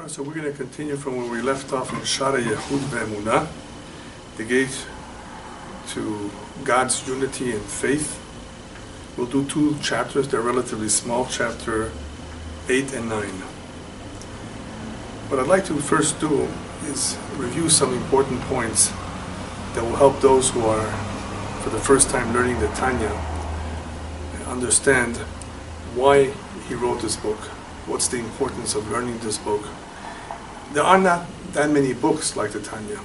Sha'ar, so we're going to continue from where we left off in Sha'ar Hayichud ve'emunah, the gate to God's unity and faith. We'll do two chapters. They're relatively small, chapter 8 and 9. What I'd like to first do is review some important points that will help those who are for the first time learning the Tanya understand why he wrote this book. What's the importance of learning this book? There are not that many books like the Tanya.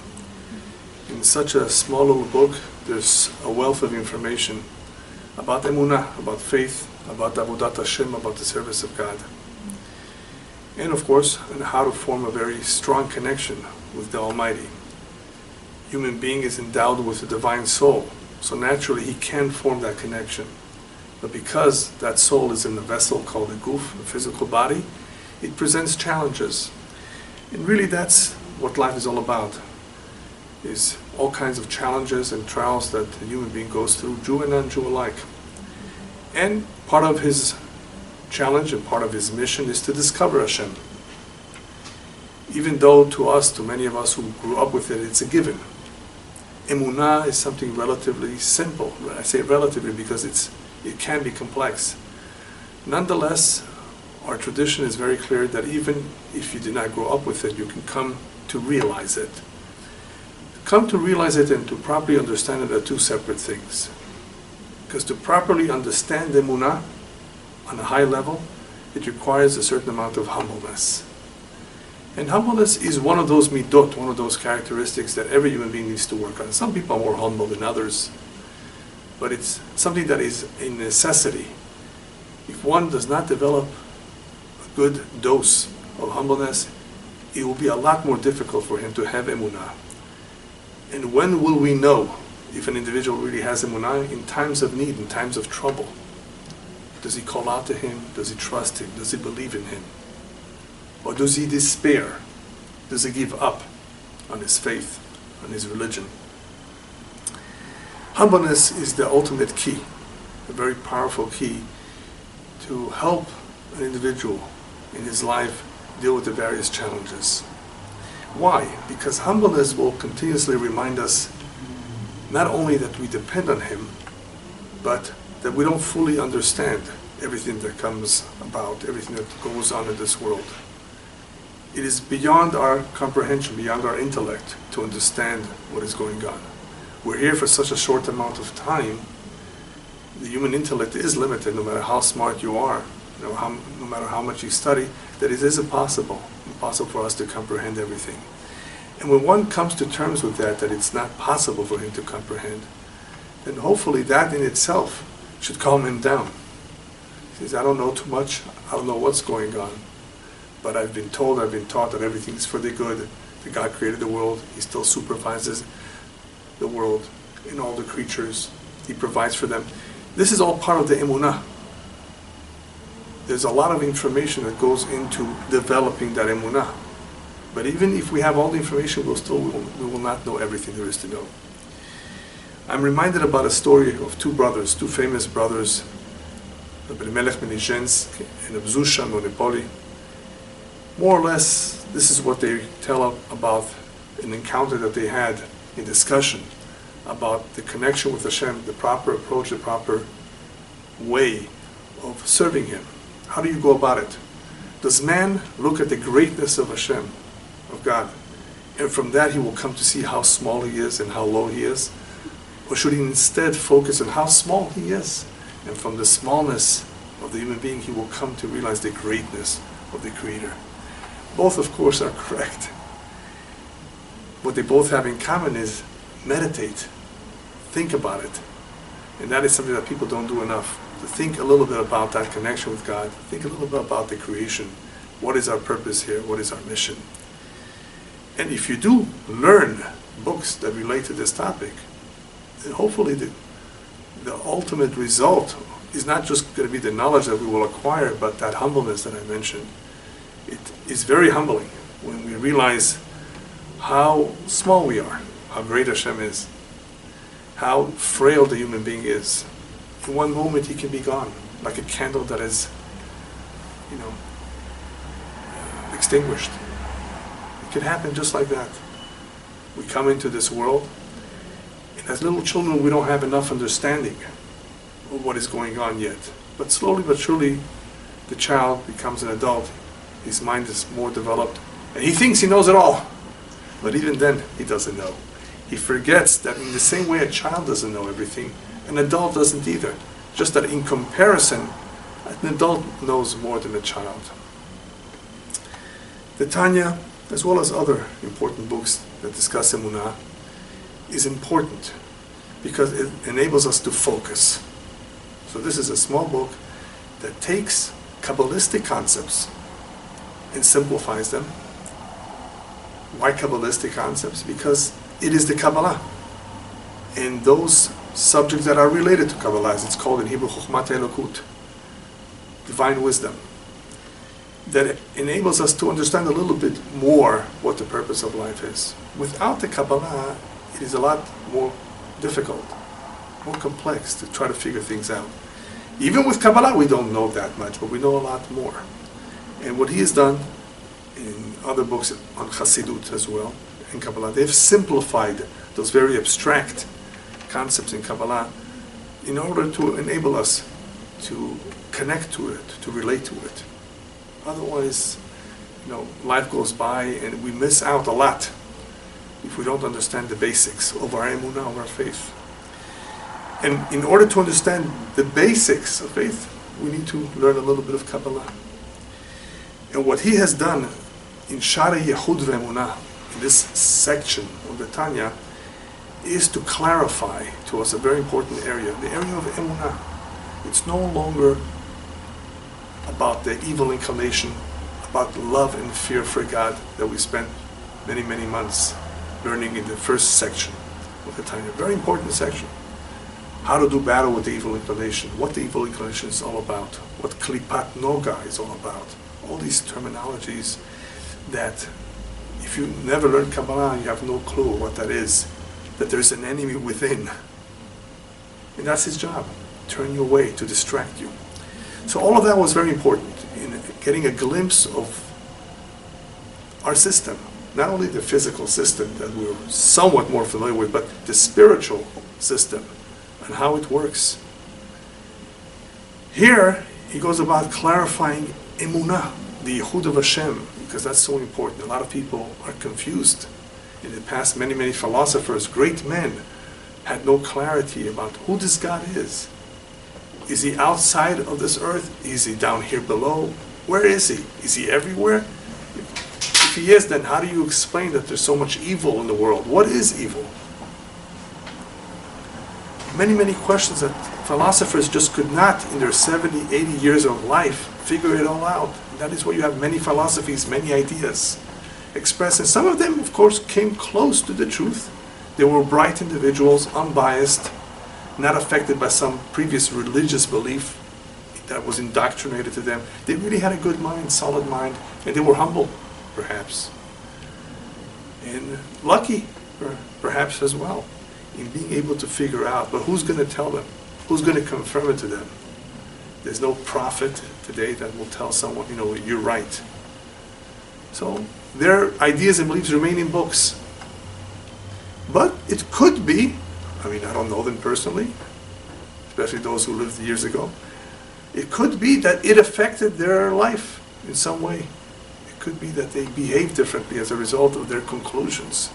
In such a small little book, there's a wealth of information about emunah, about faith, about avodat Hashem, about the service of God. And of course, on how to form a very strong connection with the Almighty. Human being is endowed with a divine soul, so naturally he can form that connection. But because that soul is in a vessel called a guf, a physical body, it presents challenges. And really that's what life is all about, is all kinds of challenges and trials that the human being goes through, Jew and non-Jew alike. And part of his challenge and part of his mission is to discover Hashem. Even though to us, to many of us who grew up with it, it's a given. Emunah is something relatively simple. I say relatively because it can be complex. Nonetheless, our tradition is very clear that even if you did not grow up with it, you can come to realize it. Come to realize it and to properly understand it are two separate things. Because to properly understand emunah on a high level, it requires a certain amount of humbleness. And humbleness is one of those midot, one of those characteristics that every human being needs to work on. Some people are more humble than others, but it's something that is a necessity. If one does not develop a good dose of humbleness, it will be a lot more difficult for him to have emunah. And when will we know if an individual really has emunah? In times of need, in times of trouble. Does he call out to him? Does he trust him? Does he believe in him? Or does he despair? Does he give up on his faith, on his religion? Humbleness is the ultimate key, a very powerful key to help an individual in his life deal with the various challenges. Why? Because humbleness will continuously remind us not only that we depend on Him, but that we don't fully understand everything that comes about, everything that goes on in this world. It is beyond our comprehension, beyond our intellect to understand what is going on. We're here for such a short amount of time. The human intellect is limited, no matter how smart you are, no matter how much you study, that it is impossible for us to comprehend everything. And when one comes to terms with that it's not possible for him to comprehend, then hopefully that in itself should calm him down. He says, I don't know too much, I don't know what's going on, but I've been told, I've been taught that everything is for the good, that God created the world, He still supervises the world and all the creatures, He provides for them. This is all part of the emunah. There's a lot of information that goes into developing that emunah. But even if we have all the information, we will not know everything there is to know. I'm reminded about a story of two famous brothers, Rabbi Elyahu Kin and Rabbi Schneur Zalman. More or less, this is what they tell about an encounter that they had in discussion about the connection with Hashem, the proper approach, the proper way of serving Him. How do you go about it? Does man look at the greatness of Hashem, of God, and from that he will come to see how small he is and how low he is? Or should he instead focus on how small he is, and from the smallness of the human being he will come to realize the greatness of the Creator? Both, of course, are correct. What they both have in common is meditate, think about it. And that is something that people don't do enough. To think a little bit about that connection with God, think a little bit about the creation. What is our purpose here? What is our mission? And if you do learn books that relate to this topic, then hopefully the ultimate result is not just going to be the knowledge that we will acquire, but that humbleness that I mentioned. It is very humbling when we realize how small we are, how great Hashem is, how frail the human being is. In one moment he can be gone, like a candle that is, extinguished. could happen just like that. We come into this world, and as little children we don't have enough understanding of what is going on yet. But slowly but surely the child becomes an adult. His mind is more developed, and he thinks he knows it all. But even then, he doesn't know. He forgets that in the same way a child doesn't know everything, an adult doesn't either. Just that in comparison, an adult knows more than a child. The Tanya, as well as other important books that discuss Emunah, is important because it enables us to focus. So this is a small book that takes Kabbalistic concepts and simplifies them. Why Kabbalistic concepts? Because it is the Kabbalah. And those subjects that are related to Kabbalah, as it's called in Hebrew, Chokhmat Elokut, divine wisdom, that enables us to understand a little bit more what the purpose of life is. Without the Kabbalah, it is a lot more difficult, more complex to try to figure things out. Even with Kabbalah, we don't know that much, but we know a lot more. And what he has done in other books on Chasidut as well, in Kabbalah, they've simplified those very abstract concepts in Kabbalah in order to enable us to connect to it, to relate to it. Otherwise, life goes by and we miss out a lot if we don't understand the basics of our emunah, of our faith. And in order to understand the basics of faith, we need to learn a little bit of Kabbalah. And what he has done in Sha'ar Hayichud ve'emunah, in this section of the Tanya, is to clarify to us a very important area, the area of emunah. It's no longer about the evil inclination, about love and fear for God that we spent many, many months learning in the first section of the Tanya. Very important section. How to do battle with the evil inclination, what the evil inclination is all about, what klipat noga is all about. All these terminologies that if you never learn Kabbalah, you have no clue what that is, that there's an enemy within. And that's his job, turn you away, to distract you. So all of that was very important in getting a glimpse of our system. Not only the physical system that we're somewhat more familiar with, but the spiritual system and how it works. Here, he goes about clarifying emunah, the Yichud of Hashem, because that's so important. A lot of people are confused. In the past, many, many philosophers, great men, had no clarity about who this God is. Is he outside of this earth? Is he down here below? Where is he? Is he everywhere? If he is, then how do you explain that there's so much evil in the world? What is evil? Many, many questions that philosophers just could not, in their 70, 80 years of life, figure it all out. And that is why you have many philosophies, many ideas expressed. And some of them, of course, came close to the truth. They were bright individuals, unbiased, not affected by some previous religious belief that was indoctrinated to them. They really had a good mind, solid mind, and they were humble, perhaps. And lucky, perhaps as well, in being able to figure out, but who's going to tell them? Who's going to confirm it to them? There's no prophet today that will tell someone, you're right. So their ideas and beliefs remain in books. But it could be, I don't know them personally, especially those who lived years ago. It could be that it affected their life in some way. It could be that they behave differently as a result of their conclusions.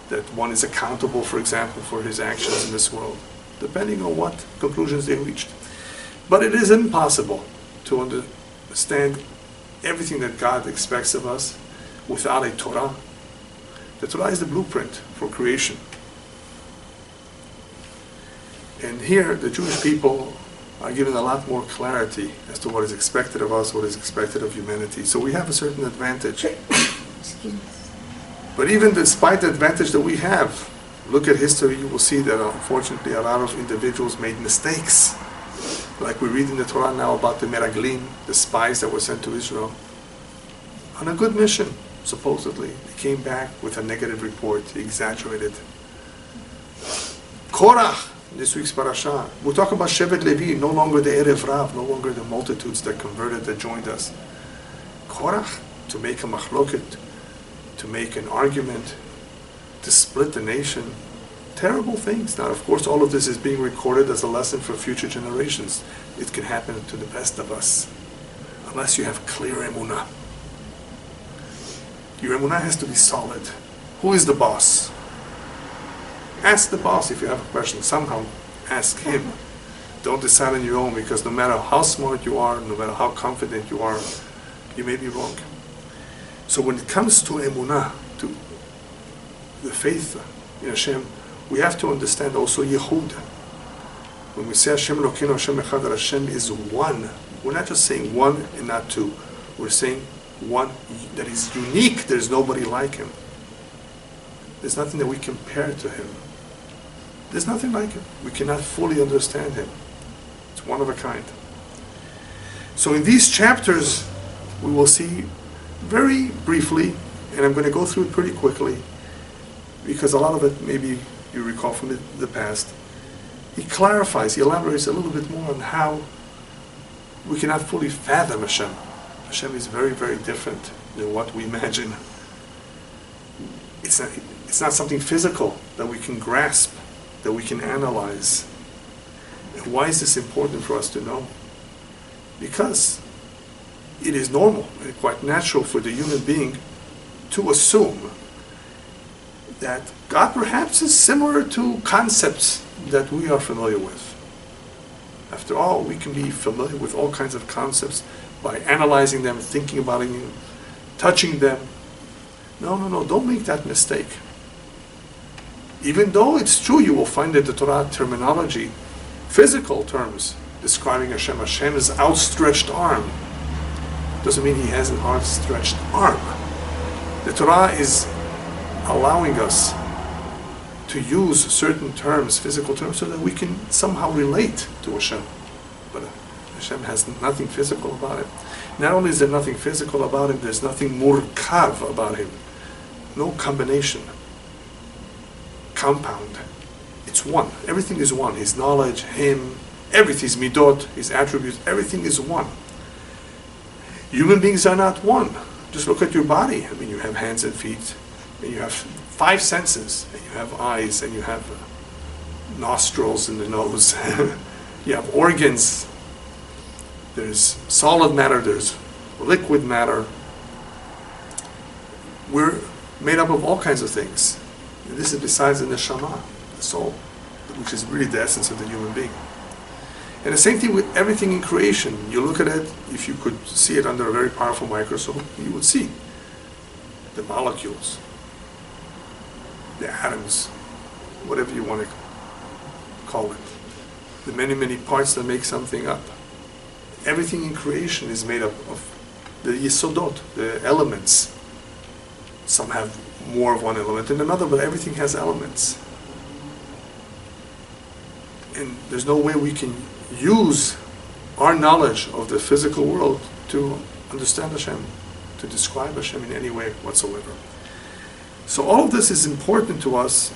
That one is accountable, for example, for his actions in this world, depending on what conclusions they reached. But it is impossible to understand everything that God expects of us without a Torah. The Torah is the blueprint for creation. And here, the Jewish people are given a lot more clarity as to what is expected of us, what is expected of humanity. So we have a certain advantage. But even despite the advantage that we have, look at history, you will see that unfortunately a lot of individuals made mistakes. Like we read in the Torah now about the Meraglim, the spies that were sent to Israel, on a good mission, supposedly. They came back with a negative report, exaggerated. Korach, this week's parasha, we'll talk about Shevet Levi, no longer the Erev Rav, no longer the multitudes that converted, that joined us. Korach, to make a machloket, to make an argument, to split the nation. Terrible things. Now, of course, all of this is being recorded as a lesson for future generations. It can happen to the best of us, unless you have clear emunah. Your emunah has to be solid. Who is the boss? Ask the boss if you have a question. Somehow, ask him. Don't decide on your own, because no matter how smart you are, no matter how confident you are, you may be wrong. So when it comes to emunah, to the faith in Hashem, we have to understand also Yehud. When we say Hashem Elokeinu Hashem Echad, that Hashem is one, we're not just saying one and not two. We're saying one that is unique. There's nobody like him. There's nothing that we compare to him. There's nothing like him. We cannot fully understand him. It's one of a kind. So in these chapters, we will see very briefly, and I'm going to go through it pretty quickly, because a lot of it maybe you recall from the past. He clarifies, he elaborates a little bit more on how we cannot fully fathom Hashem. Hashem is very, very different than what we imagine. It's not something physical that we can grasp, that we can analyze. And why is this important for us to know? Because it is normal and quite natural for the human being to assume that God perhaps is similar to concepts that we are familiar with. After all, we can be familiar with all kinds of concepts by analyzing them, thinking about them, touching them. No, don't make that mistake. Even though it's true, you will find that the Torah terminology, physical terms, describing Hashem, Hashem's outstretched arm, doesn't mean he has an outstretched arm. The Torah is allowing us to use certain terms, physical terms, so that we can somehow relate to Hashem. But Hashem has nothing physical about it. Not only is there nothing physical about him, there's nothing murkav about him. No combination, compound. It's one. Everything is one. His knowledge, him, everything, his midot, his attributes, everything is one. Human beings are not one. Just look at your body. I mean, you have hands and feet, and you have 5 senses, and you have eyes, and you have nostrils in the nose. You have organs. There's solid matter, there's liquid matter. We're made up of all kinds of things. And this is besides the neshama, the soul, which is really the essence of the human being. And the same thing with everything in creation. You look at it, if you could see it under a very powerful microscope, you would see the molecules, the atoms, whatever you want to call it, the many, many parts that make something up. Everything in creation is made up of the yesodot, the elements. Some have more of one element than another, but everything has elements. And there's no way we can use our knowledge of the physical world to understand Hashem, to describe Hashem in any way whatsoever. So all of this is important to us,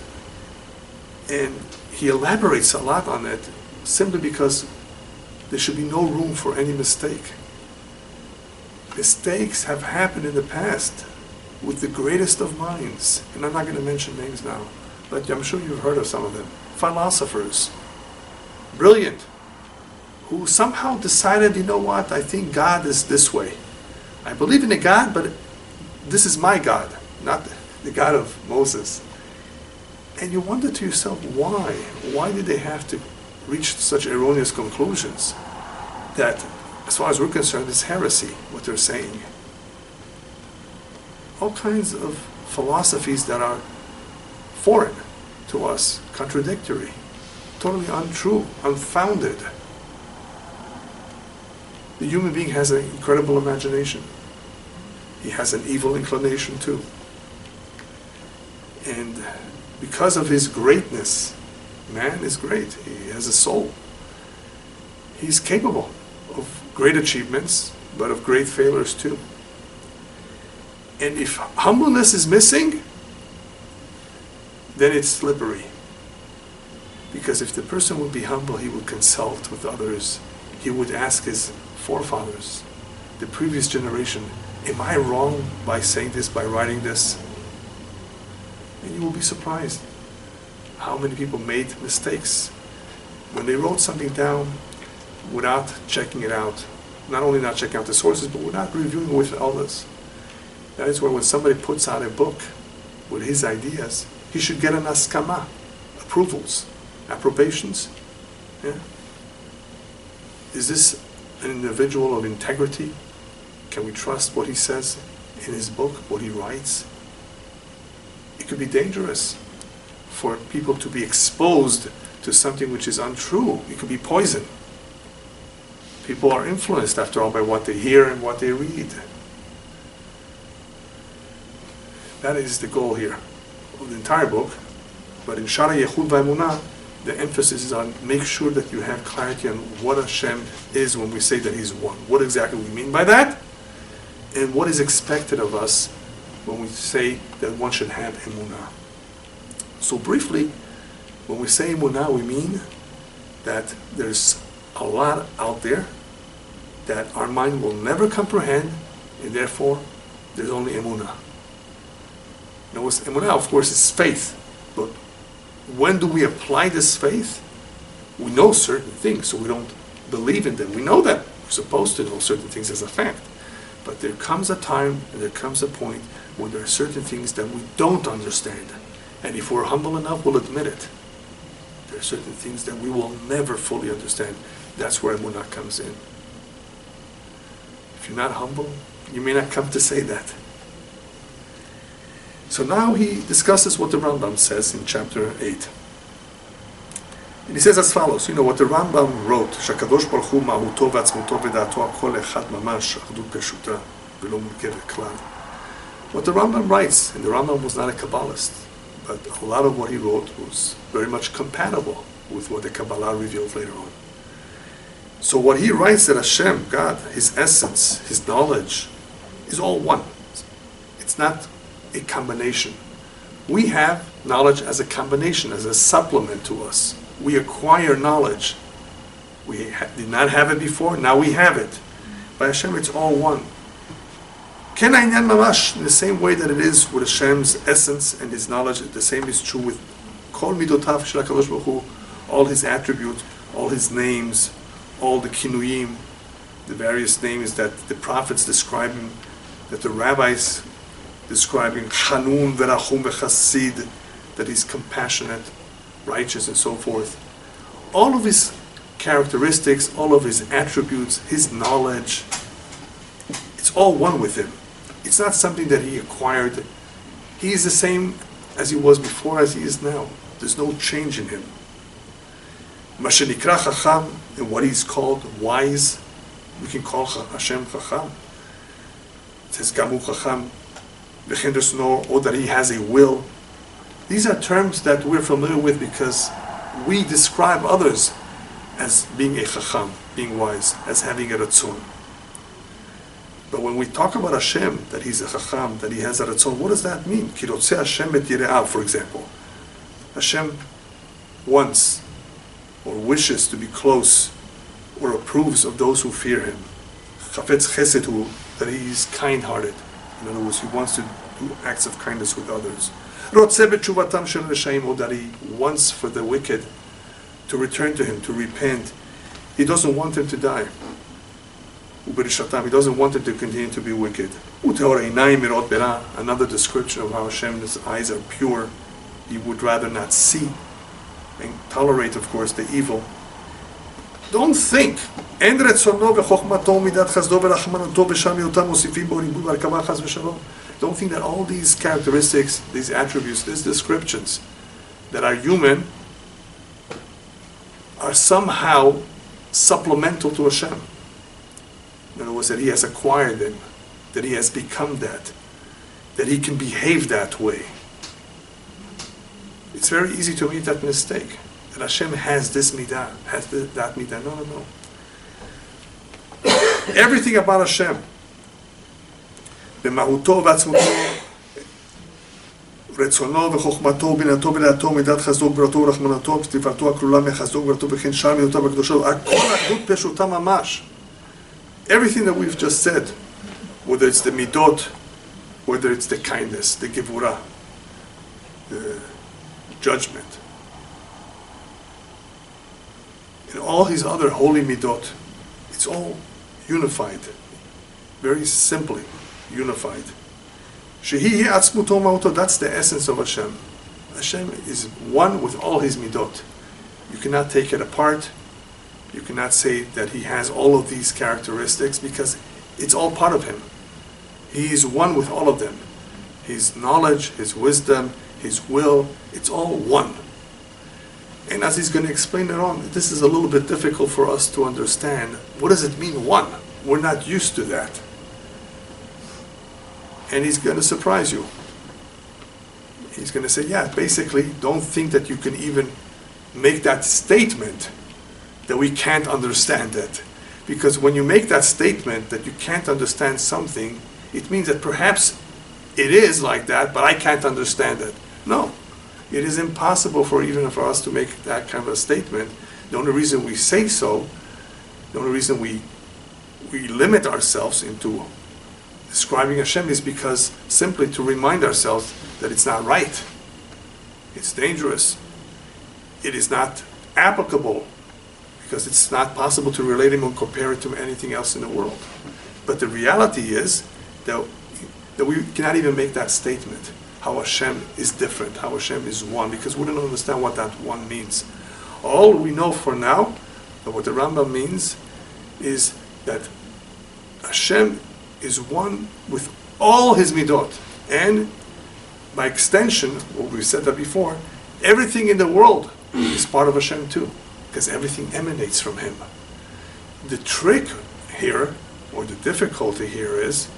and he elaborates a lot on it simply because there should be no room for any mistake. Mistakes have happened in the past with the greatest of minds, and I'm not going to mention names now, but I'm sure you've heard of some of them. Philosophers, brilliant, who somehow decided, you know what, I think God is this way. I believe in a God, but this is my God, not the God of Moses. And you wonder to yourself, why? Why did they have to reach such erroneous conclusions that, as far as we're concerned, it's heresy, what they're saying? All kinds of philosophies that are foreign to us, contradictory, totally untrue, unfounded. The human being has an incredible imagination. He has an evil inclination too. And because of his greatness, man is great. He has a soul. He's capable of great achievements, but of great failures too. And if humbleness is missing, then it's slippery. Because if the person would be humble, he would consult with others. He would ask his forefathers, the previous generation, am I wrong by saying this, by writing this? And you will be surprised how many people made mistakes when they wrote something down without checking it out. Not only not checking out the sources, but without reviewing with others. That is why when somebody puts out a book with his ideas, he should get an askama, approvals, approbations. Yeah? Is this an individual of integrity? Can we trust what he says in his book, what he writes? It could be dangerous for people to be exposed to something which is untrue. It could be poison. People are influenced, after all, by what they hear and what they read. That is the goal here of the entire book. But in Sha'ar, Hayichud v'Emunah, the emphasis is on make sure that you have clarity on what Hashem is when we say that He's one. What exactly we mean by that? And what is expected of us when we say that one should have emunah. So briefly, when we say emunah, we mean that there's a lot out there that our mind will never comprehend, and therefore there's only emunah. Now, emunah, of course, is faith, but when do we apply this faith? We know certain things, so we don't believe in them. We know that we're supposed to know certain things as a fact. But there comes a time and there comes a point when there are certain things that we don't understand. And if we're humble enough, we'll admit it. There are certain things that we will never fully understand. That's where emunah comes in. If you're not humble, you may not come to say that. So now he discusses what the Rambam says in chapter 8. And he says as follows, what the Rambam wrote, Shakadosh Baruch Hu ma'uto v'atzmuto v'da'ato ha'kol echad mamash achdut peshuta v'lo murkevet klal. What the Rambam writes, and the Rambam was not a Kabbalist, but a lot of what he wrote was very much compatible with what the Kabbalah revealed later on. So what he writes that Hashem, God, His essence, His knowledge, is all one. It's not a combination. We have knowledge as a combination, as a supplement to us. We acquire knowledge. We did not have it before, now we have it. By Hashem, it's all one. Ken Einyan Mamash, in the same way that it is with Hashem's essence and His knowledge, the same is true with Kol Midotav Shel HaKadosh Baruch Hu, all His attributes, all His names, all the kinuyim, the various names that the prophets describe Him, that the rabbis describe Him, Chanun Verachum Vechasid, that He's compassionate, righteous, and so forth. All of His characteristics, all of His attributes, His knowledge, it's all one with Him. It's not something that He acquired. He is the same as He was before, as He is now. There's no change in Him. Mashenikra Chacham, and what He's called wise, we can call Hashem Chacham. It says Gamu Chacham, or that He has a will. These are terms that we're familiar with because we describe others as being a Chacham, being wise, as having a Ratzon. But when we talk about Hashem, that He's a Chacham, that He has a Ratzon, what does that mean? Ki rotzeh Hashem et yire'av, for example. Hashem wants or wishes to be close or approves of those who fear Him. Chafetz chesed hu, that He is kind-hearted. In other words, He wants to do acts of kindness with others. Rotzeh b'tshuvatam shel reshaim, or that He wants for the wicked to return to Him, to repent. He doesn't want them to die. He doesn't want them to continue to be wicked. Another description of how Hashem's eyes are pure. He would rather not see and tolerate, of course, the evil. Don't think. Don't think that all these characteristics, these attributes, these descriptions that are human are somehow supplemental to Hashem. In other words, that He has acquired them, that He has become that He can behave that way. It's very easy to make that mistake, that Hashem has this midah, has that midah. No. Everything about Hashem, במהותו ועצמותו, רצונו וחוכמתו, בינתו ודעתו, מידת חסדו גבורתו ורחמנתו, ותפארתו הכלולה מחסדו גבורתו וכן שאר מידותיו הקדושות, הכל אחדות פשוטה ממש. Everything that we've just said, whether it's the midot, whether it's the kindness, the gevurah, the judgment. And all his other holy midot, it's all unified, very simply unified. Shehi atzmuto ma'uto, that's the essence of Hashem. Hashem is one with all his midot. You cannot take it apart. You cannot say that he has all of these characteristics because it's all part of him. He is one with all of them. His knowledge, his wisdom, his will, it's all one. And as he's going to explain it on, this is a little bit difficult for us to understand. What does it mean, one? We're not used to that. And he's going to surprise you. He's going to say, yeah, basically, don't think that you can even make that statement that we can't understand it. Because when you make that statement that you can't understand something, it means that perhaps it is like that, but I can't understand it. No. It is impossible even for us to make that kind of a statement. The only reason we say so, the only reason we limit ourselves into describing Hashem is because simply to remind ourselves that it's not right. It's dangerous. It is not applicable because it's not possible to relate him or compare it to anything else in the world. But the reality is that we cannot even make that statement. How Hashem is different, how Hashem is one, because we don't understand what that one means. All we know for now, and what the Rambam means, is that Hashem is one with all his midot. And by extension, what we've said that before, everything in the world is part of Hashem too, because everything emanates from him. The trick here, or the difficulty here is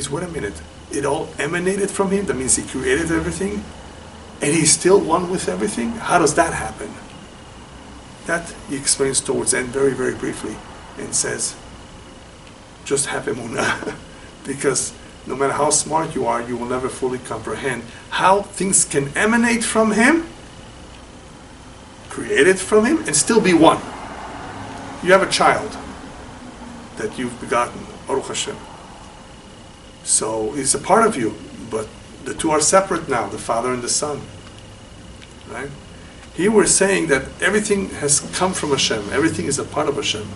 wait a minute, it all emanated from him, that means he created everything, and he's still one with everything? How does that happen? That he explains towards the end very, very briefly, and says, just have emunah, because no matter how smart you are, you will never fully comprehend how things can emanate from him, created from him, and still be one. You have a child that you've begotten, Baruch Hashem. So he's a part of you, but the two are separate now, the Father and the Son. Right? Here we're saying that everything has come from Hashem, everything is a part of Hashem.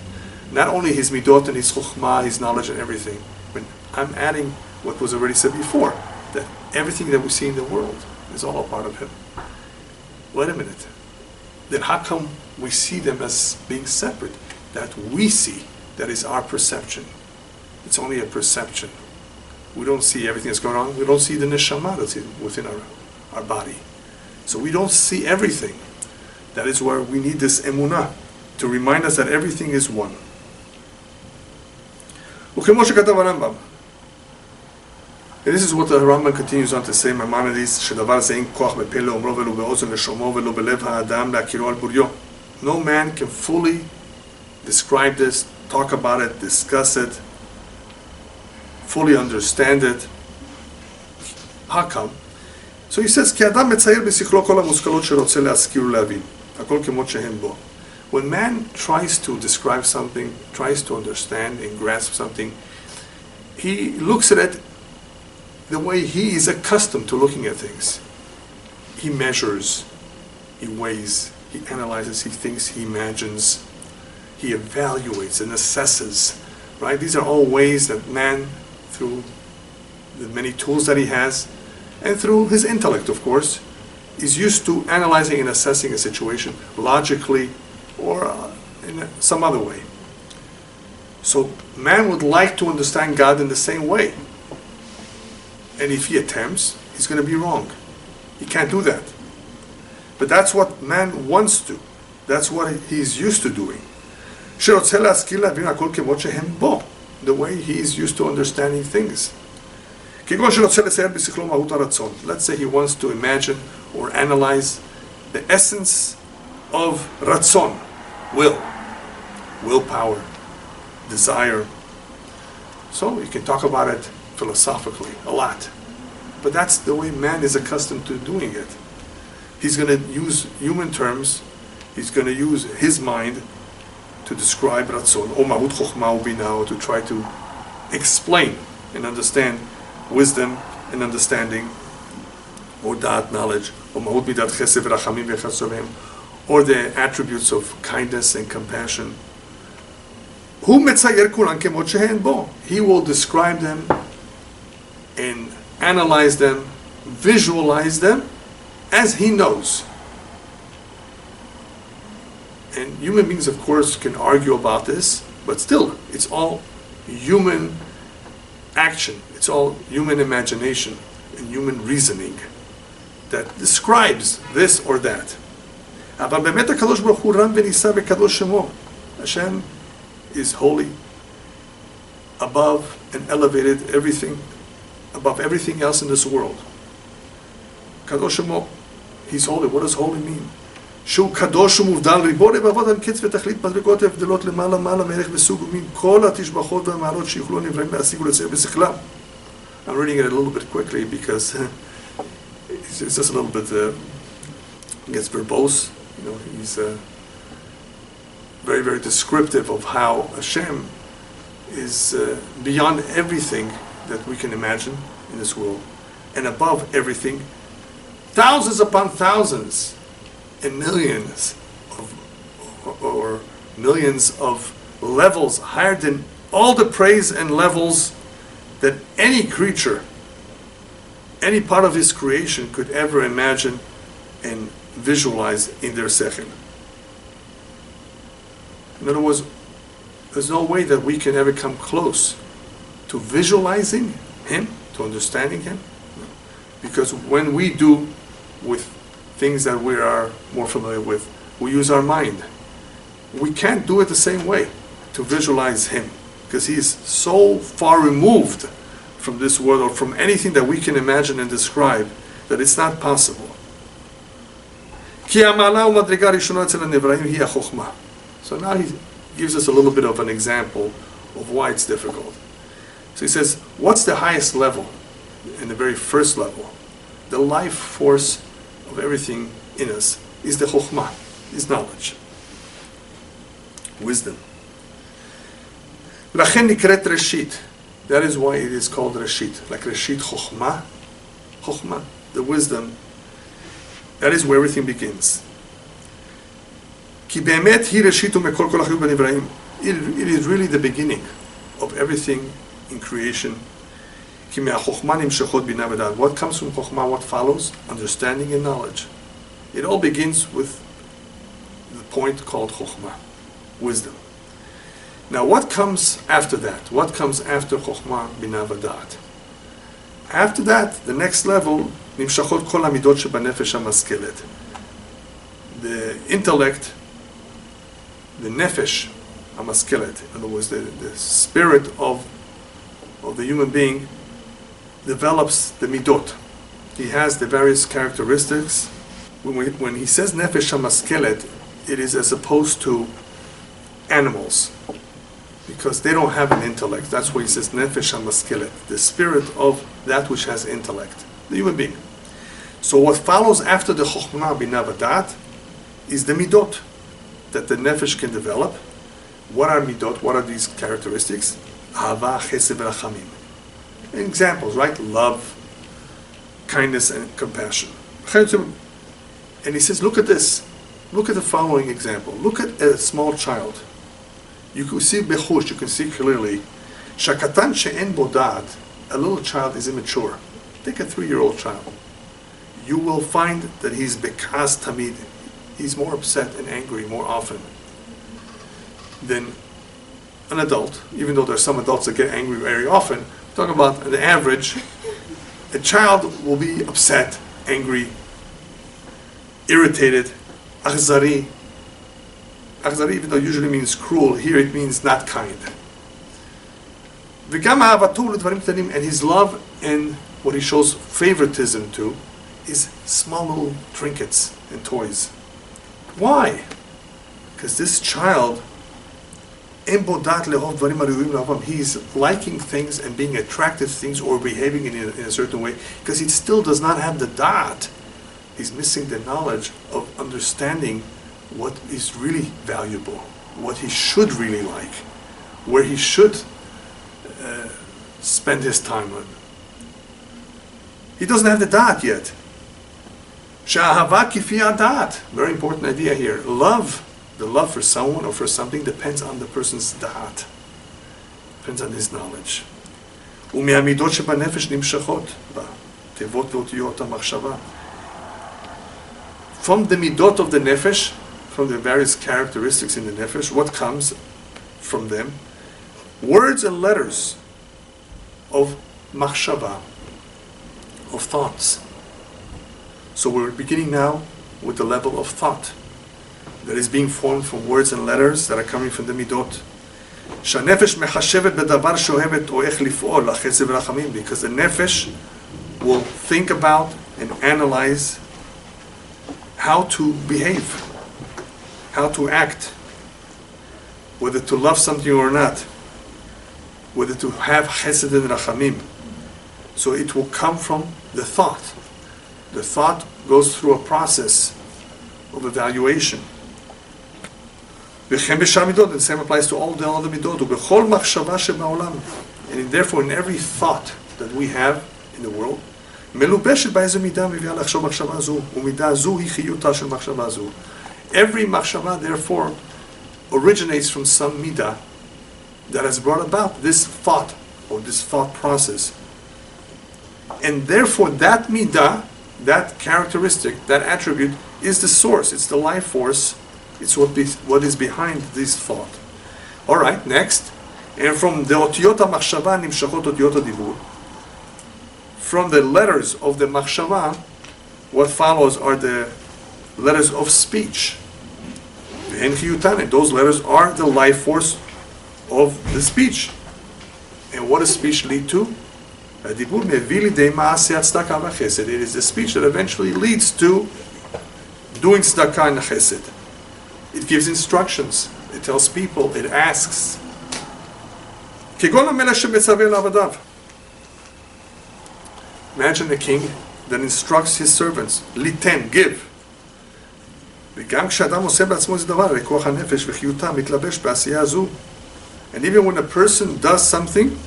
Not only his midot and his chokhmah, his knowledge and everything, but I'm adding what was already said before, that everything that we see in the world is all a part of him. Wait a minute. Then how come we see them as being separate? That we see, that is our perception. It's only a perception. We don't see everything that's going on. We don't see the neshama that's within our body. So we don't see everything. That is where we need this emunah, to remind us that everything is one. And this is what the Rambam continues on to say, no man can fully describe this, talk about it, discuss it, fully understand it. How come? So he says, when man tries to describe something, tries to understand and grasp something, he looks at it the way he is accustomed to looking at things. He measures, he weighs, he analyzes, he thinks, he imagines, he evaluates and assesses. Right? These are all ways that man, through the many tools that he has, and through his intellect, of course, is used to analyzing and assessing a situation logically or in some other way. So man would like to understand God in the same way. And if he attempts, he's going to be wrong. He can't do that. But that's what man wants to. That's what he's used to doing. The way he is used to understanding things. Let's say he wants to imagine or analyze the essence of ratzon, willpower, desire. So you can talk about it philosophically a lot. But that's the way man is accustomed to doing it. He's going to use human terms, he's going to use his mind to describe ratzon, or mahut chokhmah ubina, to try to explain and understand wisdom and understanding. or da'at, knowledge, or mahut midat chesed v'rachamim v'chasorim, or the attributes of kindness and compassion. Hu metzayer kulan kemot shehen bo. He will describe them and analyze them, visualize them as he knows. And human beings, of course, can argue about this, but still, it's all human action. It's all human imagination and human reasoning that describes this or that. אבל באמת הקדוש ברוך הוא רם ונישא וקדוש שמו. Hashem is holy, above and elevated everything, above everything else in this world. Kadosh Shemo, He's holy. What does holy mean? שהוא קדוש ומובדל ריבו לבבות על קץ ותכלית מדרגות הבדלות למעלה מעלה מערך וסוג ומין כל התשבחות והמעלות שיוכלו נבראים להשיג ולצייר בשכלם. I'm reading it a little bit quickly because it's just a little bit gets verbose. You know, he's very, very descriptive of how Hashem is beyond everything that we can imagine in this world and above everything, thousands upon thousands and millions or millions of levels higher than all the praise and levels that any creature, any part of his creation could ever imagine and visualize in their sechel. In other words, there's no way that we can ever come close to visualizing him, to understanding him, because when we do with things that we are more familiar with, we use our mind. We can't do it the same way to visualize him, because he is so far removed from this world or from anything that we can imagine and describe that it's not possible. So now he gives us a little bit of an example of why it's difficult. So he says, what's the highest level? In the very first level, the life force of everything in us is the chokhmah, is knowledge, wisdom. Lachen nikret reshit. That is why it is called reshit, like reshit chokhmah. Chokhmah, the wisdom. That is where everything begins. Ki be'emet hi reshitu mekol kol hachiyut b'nivraim. It is really the beginning of everything in creation. Ki me'achokhmah nimshachot bina v'da'at. What comes from chokhmah? What follows? Understanding and knowledge. It all begins with the point called chokhmah, wisdom. Now, what comes after that? What comes after chokhmah bina v'da'at? After that, the next level, nimshachot kol hamidot shebanefesh hamaskelet. The intellect, the nefesh hamaskelet, in other words, the spirit of the human being, develops the midot. He has the various characteristics. When he says nefesh hamaskelet, it is as opposed to animals, because they don't have an intellect. That's why he says nefesh hamaskelet, the spirit of that which has intellect, the human being. So what follows after the chokhmah bina v'da'at is the midot that the nefesh can develop. What are midot? What are these characteristics? Ahava, chesed, v'rachamim. Examples, right? Love, kindness, and compassion. And he says, look at this. Look at the following example. Look at a small child. You can see bechush, you can see clearly. Shakatan she'en bo da'at. A little child is immature. Take a 3-year-old child. You will find that he's bekas tamid. He's more upset and angry more often than an adult, even though there's some adults that get angry very often. We're talking about the average. A child will be upset, angry, irritated, achzari. Achzari, even though usually means cruel, here it means not kind. And his love and what he shows favoritism to is small little trinkets and toys. Why? Because this child, he's liking things and being attracted to things or behaving in a certain way because he still does not have the da'at. He's missing the knowledge of understanding what is really valuable, what he should really like, where he should spend his time on. He doesn't have the da'at yet. She'ahava kifi adat. Very important idea here. Love, the love for someone or for something depends on the person's da'at. Depends on his knowledge. ומהמידות שבנפש נמשכות בתיבות ואותיות המחשבה. From the midot of the nefesh, from the various characteristics in the nefesh, what comes from them? Words and letters of machshava, of thoughts. So we're beginning now with the level of thought that is being formed from words and letters that are coming from the midot. שהנפש מחשבת בדבר שאוהבת או איך לפעול לחסד ורחמים, because the nefesh will think about and analyze how to behave, how to act, whether to love something or not, whether to have chesed and rachamim. So it will come from the thought. The thought goes through a process of evaluation. וכן בשאר מידות, the same applies to all the other midot. ובכל מחשבה שבעולם, and therefore in every thought that we have in the world, מלובשת באיזו מידה מביאה לחשוב מחשבה זו, ומידה זו היא חיותה של מחשבה זו. Every מחשבה, therefore, originates from some midah that has brought about this thought, or this thought process. And therefore that midah, that characteristic, that attribute, is the source, it's the life force, it's what is behind this thought. Alright, next. And from the otiyot ha-machshava nimshachot otiyot ha-dibur. From the letters of the machshava, what follows are the letters of speech. V'hen chiyutan, and those letters are the life force of the speech. And what does speech lead to? Hadibur mevi lidei ma'aseh tzedakah v'chesed. It is the speech that eventually leads to doing tzedakah and chesed. It gives instructions. It tells people. It asks. Imagine a king that instructs his servants. Liten, give. And even when a person does something,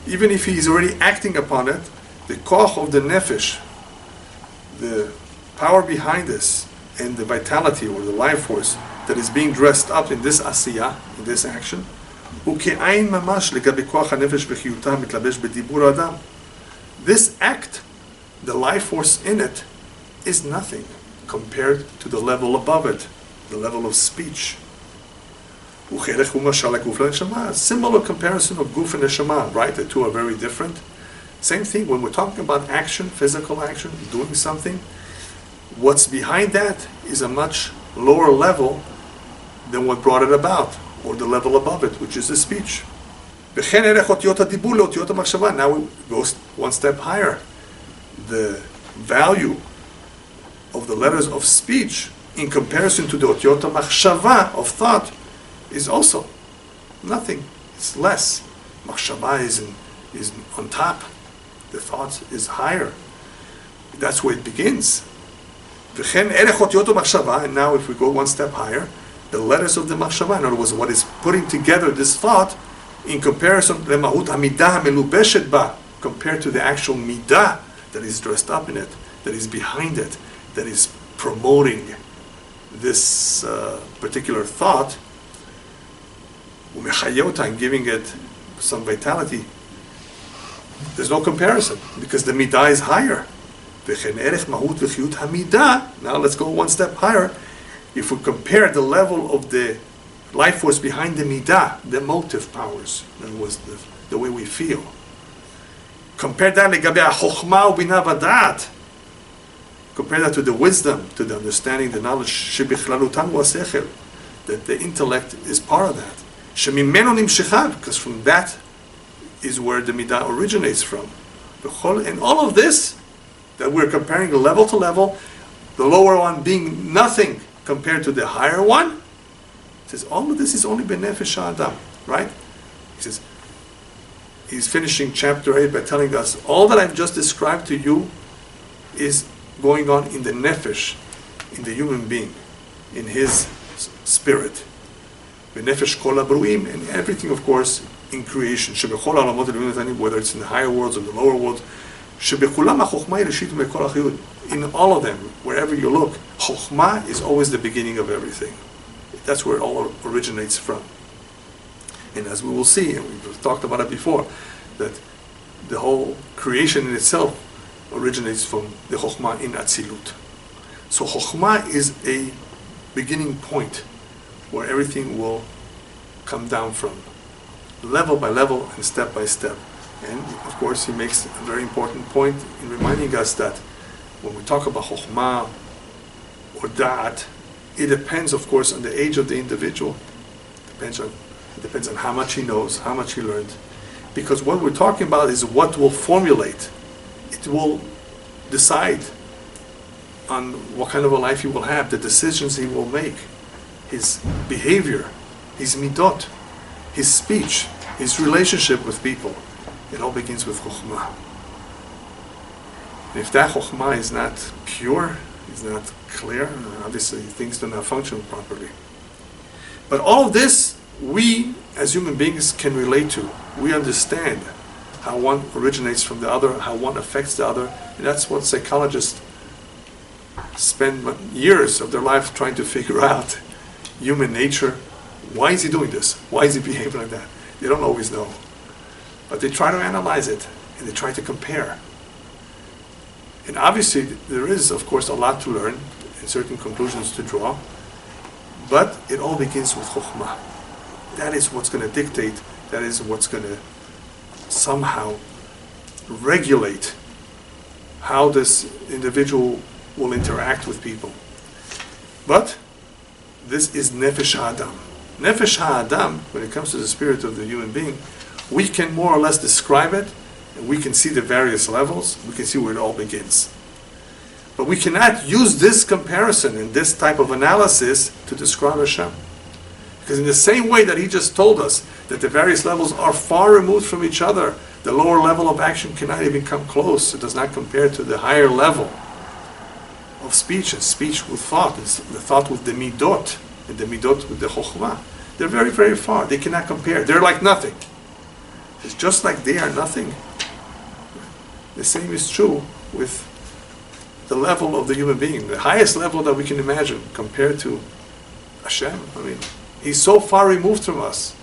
even if he is already acting upon it, the koch of the nefesh, the power behind this, and the vitality or the life force that is being dressed up in this asiyah, in this action, this act, the life force in it, is nothing compared to the level above it, the level of speech. Similar comparison of guf and neshama, right? The two are very different. Same thing, when we're talking about action, physical action, doing something, what's behind that is a much lower level than what brought it about, or the level above it, which is the speech. Now we go one step higher. The value of the letters of speech in comparison to the otiyot machshava of thought is also nothing. It's less. Machshava is on top. The thought is higher. That's where it begins. And now if we go one step higher, the letters of the machshava, in other words, what is putting together this thought in comparison למהות המידה המלובשת בה, compared to the actual midah that is dressed up in it, that is behind it, that is promoting this particular thought, and giving it some vitality. There's no comparison, because the midah is higher. Now let's go one step higher. If we compare the level of the life force behind the midah, the motive powers, in other words, the way we feel. Compare that compare that to the wisdom, to the understanding, the knowledge, that the intellect is part of that. Because from that is where the midah originates from. And all of this, that we're comparing level to level, the lower one being nothing compared to the higher one, it says all of this is only benefesh adam, right? He says, he's finishing chapter 8 by telling us all that I've just described to you is going on in the nefesh, in the human being, in his spirit. Benefesh kol habruim, and everything, of course, in creation. Whether it's in the higher worlds or the lower worlds, שבכולם החוכמה היא ראשית ומקור החיות. In all of them, wherever you look, chokhmah is always the beginning of everything. That's where it all originates from. And as we will see, and we've talked about it before, that the whole creation in itself originates from the chokhmah in Atzilut. So chokhmah is a beginning point where everything will come down from, level by level and step by step. And of course he makes a very important point in reminding us that when we talk about chokhmah or da'at, it depends of course on the age of the individual. It depends on how much he knows, how much he learned. Because what we're talking about is what will formulate. It will decide on what kind of a life he will have, the decisions he will make, his behavior, his midot, his speech, his relationship with people. It all begins with chokhmah. If that chokhmah is not pure, is not clear, obviously things do not function properly. But all of this, we as human beings can relate to. We understand how one originates from the other, how one affects the other. And that's what psychologists spend years of their life trying to figure out. Human nature. Why is he doing this? Why is he behaving like that? They don't always know. But they try to analyze it, and they try to compare. And obviously, there is, of course, a lot to learn, and certain conclusions to draw. But it all begins with chokhmah. That is what's going to dictate, that is what's going to somehow regulate how this individual will interact with people. But this is nefesh ha'adam. Nefesh ha'adam, when it comes to the spirit of the human being, we can more or less describe it, and we can see the various levels, we can see where it all begins. But we cannot use this comparison and this type of analysis to describe Hashem. Because in the same way that he just told us that the various levels are far removed from each other, the lower level of action cannot even come close. It does not compare to the higher level of speech, and speech with thought, and the thought with the midot, and the midot with the chokhmah. They're very, very far. They cannot compare. They're like nothing. It's just like they are nothing. The same is true with the level of the human being, the highest level that we can imagine compared to Hashem. I mean, he's so far removed from us.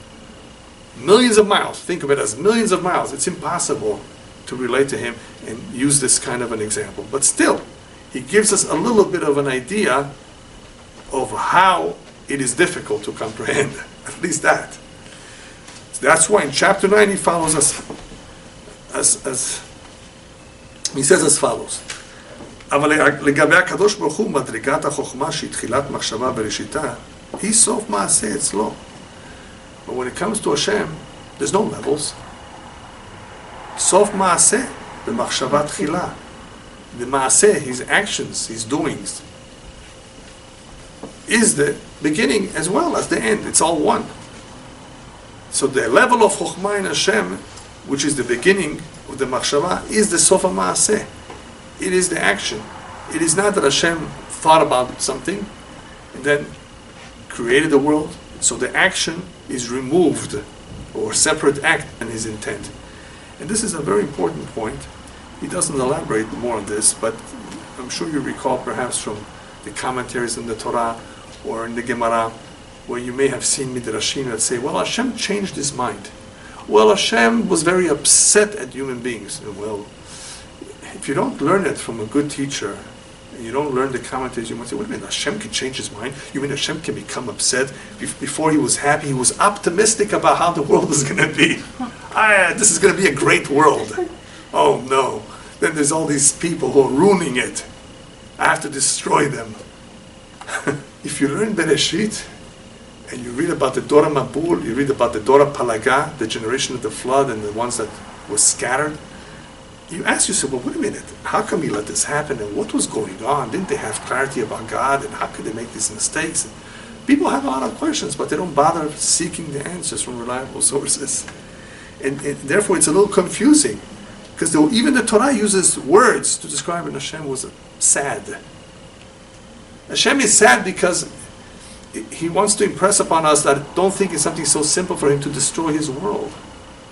Millions of miles. Think of it as millions of miles. It's impossible to relate to him and use this kind of an example. But still, he gives us a little bit of an idea of how it is difficult to comprehend. At least that. That's why in chapter 9 he follows us as he says as follows. אבל לגבי הקדוש ברוך הוא מדרגת החוכמה שהיא תחילת מחשבה בראשיתה היא סוף מעשה אצלו. But when it comes to Hashem, there's no levels. סוף מעשה במחשבה תחילה. The מעשה, his actions, his doings, is the beginning as well as the end. It's all one. So the level of chokhmah in Hashem, which is the beginning of the machshava, is the sof ha'maaseh. It is the action. It is not that Hashem thought about something and then created the world. So the action is removed, or separate act and his intent. And this is a very important point. He doesn't elaborate more on this, but I'm sure you recall perhaps from the commentaries in the Torah or in the Gemara, where you may have seen midrashim that say, well, Hashem changed his mind. Well, Hashem was very upset at human beings. Well, if you don't learn it from a good teacher, and you don't learn the commentaries, you might say, wait a minute, Hashem can change his mind? You mean Hashem can become upset? Before he was happy, he was optimistic about how the world is going to be. This is going to be a great world. Oh no. Then there's all these people who are ruining it. I have to destroy them. If you learn Bereshit, and you read about the Dora Mabul, you read about the Dora Palaga, the generation of the flood and the ones that were scattered, you ask yourself, well, wait a minute, how come he let this happen, and what was going on? Didn't they have clarity about God, and how could they make these mistakes? And people have a lot of questions, but they don't bother seeking the answers from reliable sources. And therefore it's a little confusing, because even the Torah uses words to describe when Hashem was sad. Hashem is sad because he wants to impress upon us that don't think it's something so simple for him to destroy his world.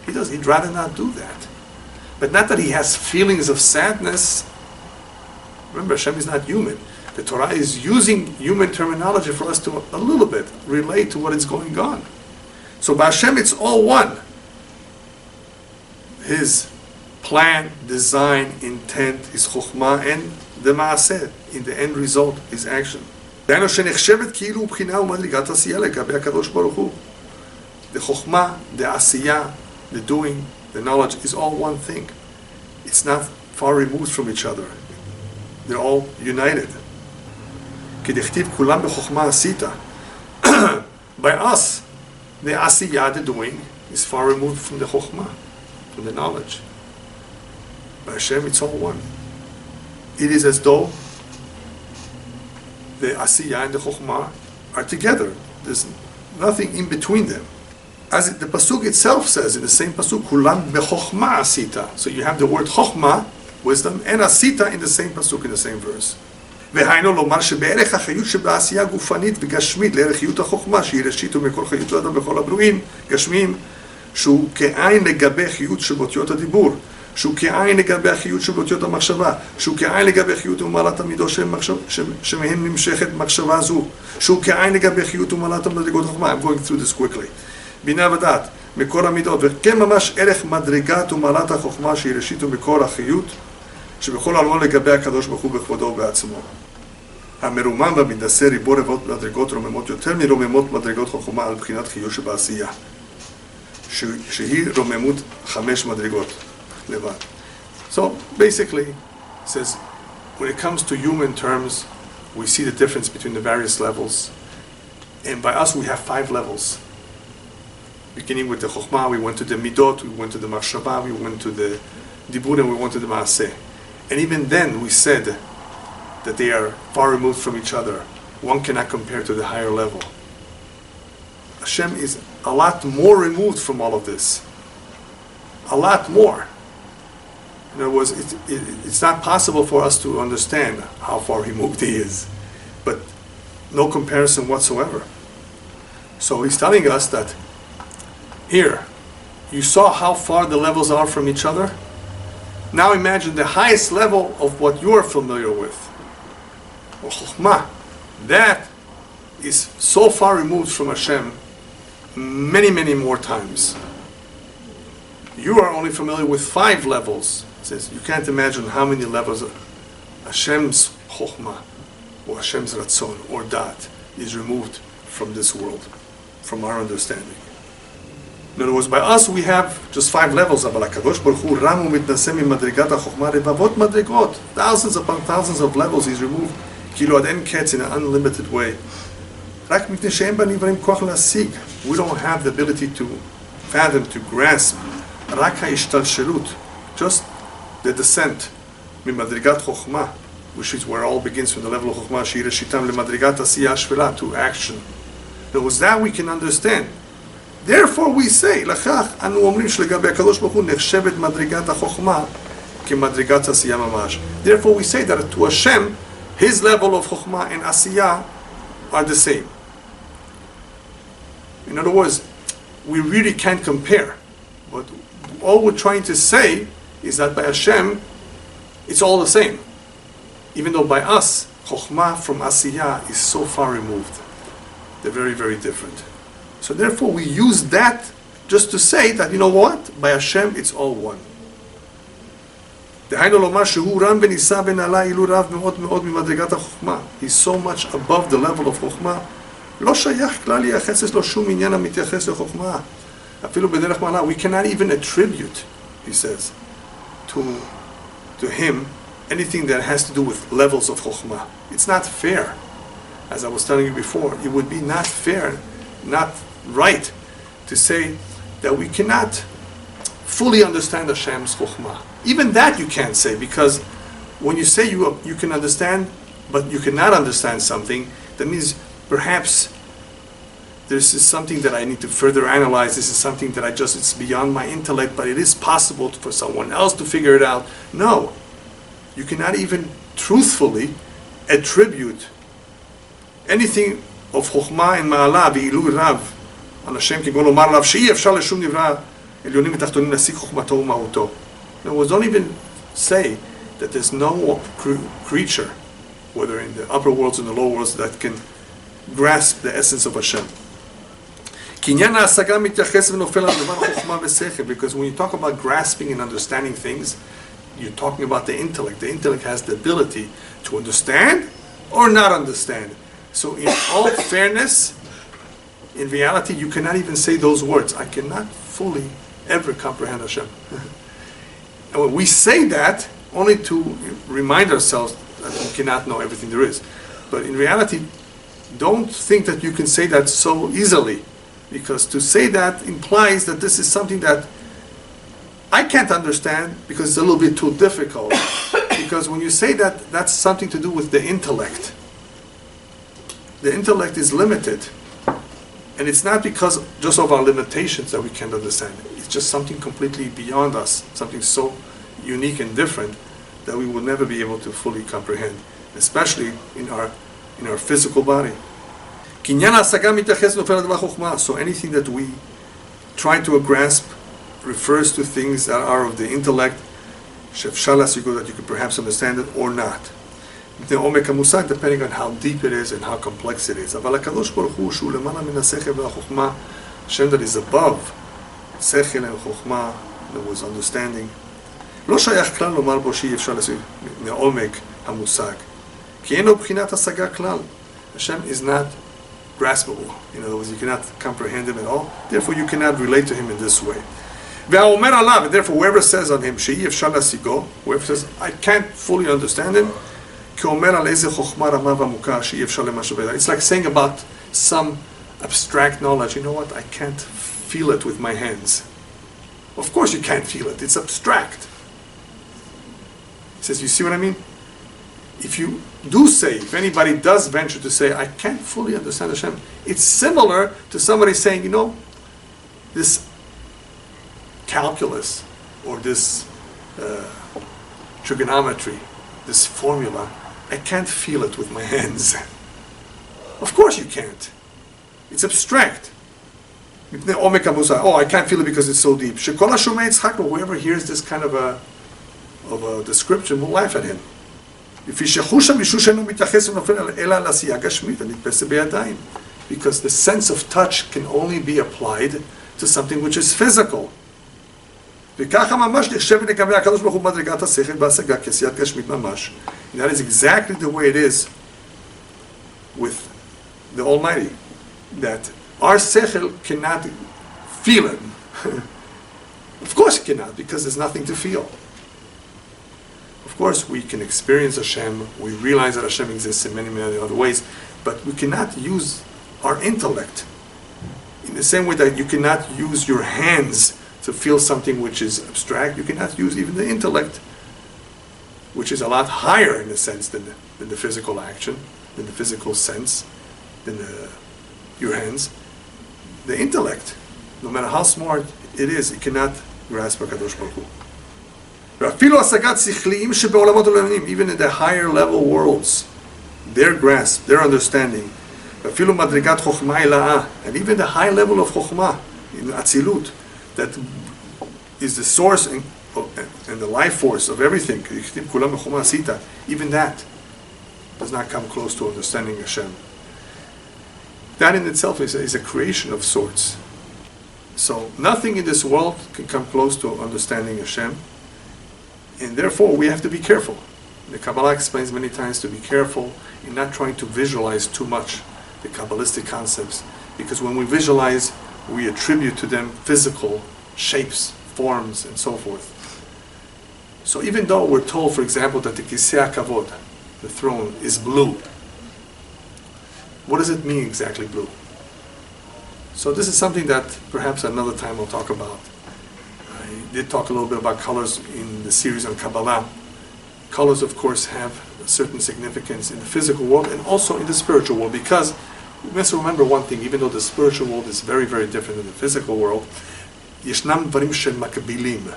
He'd rather not do that. But not that he has feelings of sadness. Remember, Hashem is not human. The Torah is using human terminology for us to a little bit relate to what is going on. So by Hashem it's all one. His plan, design, intent is chokhmah, and the maaseh, in the end result, is action. The chokhmah, the asiyah, the doing, the knowledge is all one thing. It's not far removed from each other. They're all united. By us, the asiyah, the doing, is far removed from the chokhmah, from the knowledge. By Hashem, it's all one. It is as though the asiyah and the chokhmah are together. There's nothing in between them. As the pasuk itself says, in the same pasuk, kulam bechokhmah asita. So you have the word chokhmah, wisdom, and asita in the same pasuk, in the same verse. והיינו לומר שבערך החיות שבעשייה גופנית וגשמית לערך חיות החוכמה שהיא ראשית ומקור חיות האדם בכל הברואים גשמיים, שהוא כעין לגבי חיות שבאותיות הדיבור, שהוא כעין לגבי החיות שבאותיות המחשבה, שהוא כעין לגבי חיות ומעלת המידות שמהן נמשכת מחשבה זו, שהוא כעין לגבי חיות ומעלת המדרגות החוכמה. I'm going through this quickly. בינה ודעת, מקור המידות, וכן ממש ערך מדרגת ומעלת החוכמה שהיא ראשית ומקור החיות שבכל העולם לגבי הקדוש ברוך הוא בכבודו ובעצמו. המרומם והמתנשא ריבו רבות מדרגות רוממות יותר מרוממות מדרגות חוכמה על בחינת חיות שבעשייה, שהיא רוממות 5 מדרגות לבד. So basically, it says, when it comes to human terms, we see the difference between the various levels. And by us, we have 5 levels. Beginning with the chokhmah, we went to the midot, we went to the machshava, we went to the dibur, and we went to the maaseh. And even then, we said that they are far removed from each other. One cannot compare to the higher level. Hashem is a lot more removed from all of this. A lot more. In other words, it's not possible for us to understand how far removed he is. But no comparison whatsoever. So he's telling us that here, you saw how far the levels are from each other? Now imagine the highest level of what you are familiar with. Or chokhmah. That is so far removed from Hashem many, many more times. You are only familiar with 5 levels. It says you can't imagine how many levels of Hashem's chokhmah or Hashem's ratzon or dat is removed from this world, from our understanding. In other words, by us we have just 5 levels. אבל הקדוש ברוך הוא רם ומתנשא ממדרגת החוכמה רבבות מדרגות. Thousands upon thousands of levels he's removed. כאילו עד אין קץ in an unlimited way. רק מפני שאין בנבראים כוח להשיג. We don't have the ability to fathom, to grasp. רק ההשתלשלות. Just the descent ממדרגת חוכמה, which is where all begins from the level of חוכמה, שהיא ראשיתם למדרגת עשייה השפלה, to action. It was that we can understand. Therefore we say, לכך אנו אומרים שלגבי הקדוש ברוך הוא נחשבת מדרגת החוכמה כמדרגת עשייה ממש. Therefore we say that to Hashem, his level of chokhmah and asiyah are the same. In other words, we really can't compare. But all we're trying to say is that by Hashem, it's all the same. Even though by us, chokhmah from asiyah is so far removed. They're very, very different. So therefore we use that just to say that, you know what? By Hashem, it's all one. דהיינו לומר שהוא רם ונישא ונעלה אילו רב מאוד מאוד ממדרגת החוכמה. He's so much above the level of חוכמה. לא שייך כלל לייחס לו שום עניין המתייחס לחוכמה. אפילו בדרך מעלה, we cannot even attribute, he says, to him anything that has to do with levels of חוכמה. It's not fair. As I was telling you before, it would be not fair, not right to say that we cannot fully understand Hashem's chokhmah. Even that you can't say, because when you say you can understand, but you cannot understand something, that means perhaps this is something that I need to further analyze. This is something that it's beyond my intellect, but it is possible for someone else to figure it out. No, you cannot even truthfully attribute anything of chokhmah and ma'ala v'ilui rav על השם כגון לומר עליו שאי אפשר לשום נברא עליונים ותחתונים להשיג חוכמתו ומהותו. In other words, don't even say that there's no creature, whether in the upper worlds or in the lower worlds, that can grasp the essence of Hashem. Because when you talk about grasping and understanding things, you're talking about the intellect. The intellect has the ability to understand or not understand. So in all fairness, in reality, you cannot even say those words. I cannot fully ever comprehend Hashem. And when we say that, only to remind ourselves that we cannot know everything there is. But in reality, don't think that you can say that so easily, because to say that implies that this is something that I can't understand because it's a little bit too difficult. Because when you say that, that's something to do with the intellect. The intellect is limited. And it's not because just of our limitations that we can't understand. It's just something completely beyond us, something so unique and different that we will never be able to fully comprehend, especially in our physical body. So anything that we try to grasp refers to things that are of the intellect, that you could perhaps understand it or not. Depending on how deep it is and how complex it is. Hashem that is above sechel and chokhmah, that was understanding. לא שייך כלל לומר בו שאי אפשר מעומק המושג. כי אין לו בחינת השגה כלל. Hashem is not graspable. In other words, you cannot comprehend him at all. Therefore, you cannot relate to him in this way. והאומר עליו, and therefore, whoever says on him, שאי אפשר להשיגו, whoever says, I can't fully understand him, כי אומר על איזה חוכמה רמה ועמוקה שאי אפשר למשהו. It's like saying about some abstract knowledge. You know what? I can't feel it with my hands. Of course you can't feel it. It's abstract. He says, you see what I mean? If you do say, if anybody does venture to say, I can't fully understand Hashem, it's similar to somebody saying, you know, this calculus or this trigonometry, this formula, I can't feel it with my hands. Of course you can't. It's abstract. Oh, I can't feel it because it's so deep. Whoever hears this kind of a description will laugh at him. Because the sense of touch can only be applied to something which is physical. And that is exactly the way it is with the Almighty. That our sechel cannot feel it. Of course it cannot, because there's nothing to feel. Of course, we can experience Hashem, we realize that Hashem exists in many, many other ways, but we cannot use our intellect in the same way that you cannot use your hands to feel something which is abstract. You cannot use even the intellect, which is a lot higher in a sense than the physical action, than the physical sense, than your hands. The intellect, no matter how smart it is, it cannot grasp HaKadosh Baruch Hu. Even in the higher level worlds, their grasp, their understanding, and even the high level of chokhmah in Atzilut, that is the source and the life force of everything, even that does not come close to understanding Hashem. That in itself is a creation of sorts. So nothing in this world can come close to understanding Hashem. And therefore, we have to be careful. The Kabbalah explains many times to be careful in not trying to visualize too much the Kabbalistic concepts. Because when we visualize, we attribute to them physical shapes, forms, and so forth. So even though we're told, for example, that the Kisei HaKavod, the throne, is blue, what does it mean exactly, blue? So this is something that perhaps another time we'll talk about. I did talk a little bit about colors in the series on Kabbalah. Colors, of course, have a certain significance in the physical world and also in the spiritual world, because we must remember one thing: even though the spiritual world is very, very different than the physical world, yeshnam dvarim shemakbilim.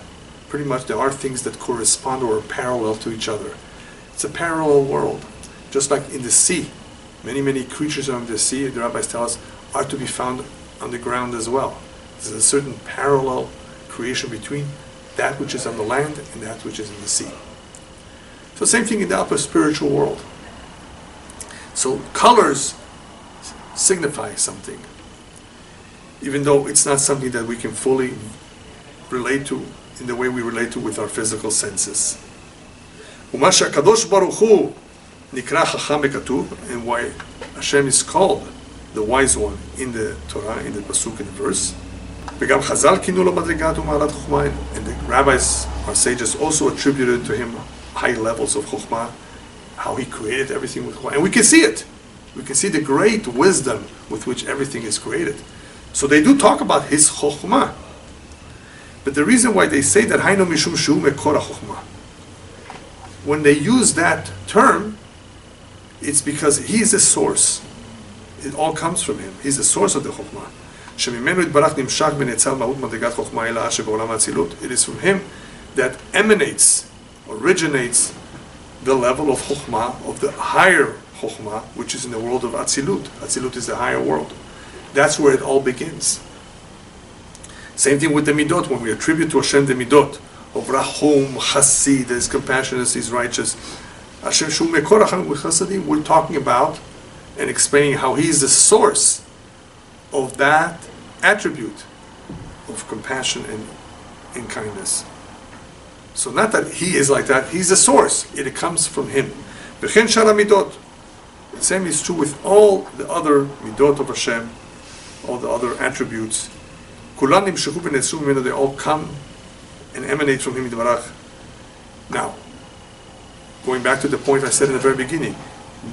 Pretty much there are things that correspond or are parallel to each other. It's a parallel world. Just like in the sea, many, many creatures on the sea, the rabbis tell us, are to be found on the ground as well. There's a certain parallel creation between that which is on the land and that which is in the sea. So same thing in the upper spiritual world. So colors signify something, even though it's not something that we can fully relate to in the way we relate to with our physical senses. ומה שהקדוש ברוך הוא נקרא חכם בכתוב, and why Hashem is called the wise one in the Torah, in the pasuk, in the verse. וגם חז"ל כינו לו מדרגת ומעלת חוכמה, and the rabbis, our sages, also attributed to him high levels of chokhmah, how he created everything with chokhmah. And we can see it. We can see the great wisdom with which everything is created. So they do talk about his chokhmah. But the reason why they say that Hainu mishum shu mekor chokhmah, when they use that term, it's because he's the source. It all comes from him. He's the source of the chokhmah. It is from him that emanates, originates the level of chokhmah, of the higher chokhmah, which is in the world of Atzilut. Atzilut is the higher world. That's where it all begins. Same thing with the midot. When we attribute to Hashem the midot of Rahum, Chasid, His compassionate, He's righteous, Hashem Shu Mekor Hacham Chasadim, we're talking about and explaining how He's the source of that attribute of compassion and kindness. So not that He is like that, He's the source. It comes from Him. V'chen shara midot. The same is true with all the other midot of Hashem, all the other attributes. Kulan nimshechu v'netzru mimenu, they all come and emanate from Him Yitbarach. Now, going back to the point I said in the very beginning,